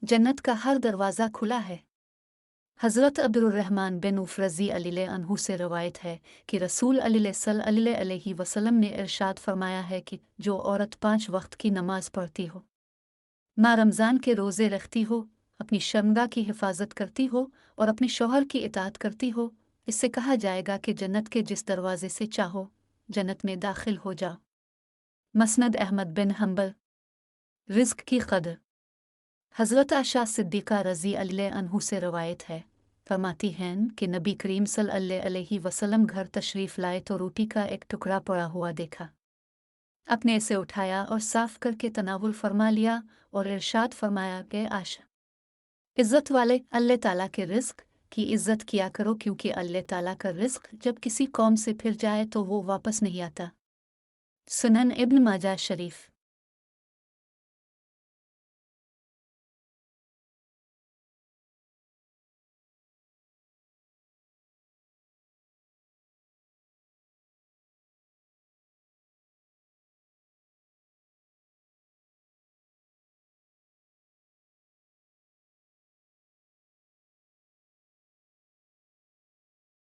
जन्नत का हर दरवाज़ा खुला है। हज़रत अब्दुर्रहमान बिन उफ़ रज़ी अल्लाह अन्हु से रवायत है कि रसूल सल्लल्लाहु अलैहि वसल्लम ने इरशाद फरमाया है कि जो औरत 5 वक्त की नमाज पढ़ती हो, माँ रमज़ान के रोज़े रखती हो, अपनी शर्मगाह की हिफाजत करती हो और अपने शौहर की इताअत करती हो, इससे कहा जाएगा कि जन्नत के जिस दरवाज़े से चाहो जन्नत में दाखिल हो जाओ। मसनद अहमद बिन हम्बल। रिज़्क़ की क़द्र। हज़रत आयशा सिद्दीक़ा रज़ी अल्लाह अन्हु से रवायत है, फरमाती हैं कि नबी करीम सल्लल्लाहु अलैहि वसल्लम घर तशरीफ़ लाए तो रोटी का एक टुकड़ा पड़ा हुआ देखा। अपने से उठाया और साफ़ करके तनावुल फरमा लिया और इरशाद फरमाया कि आयशा, इज़्ज़त वाले अल्लाह ताला के रिज़्क़ की इज़्ज़त किया करो, क्योंकि अल्लाह ताला का रिज़्क़ जब किसी कौम से फिर जाए तो वो वापस नहीं आता। सुनन इब्न माजा शरीफ।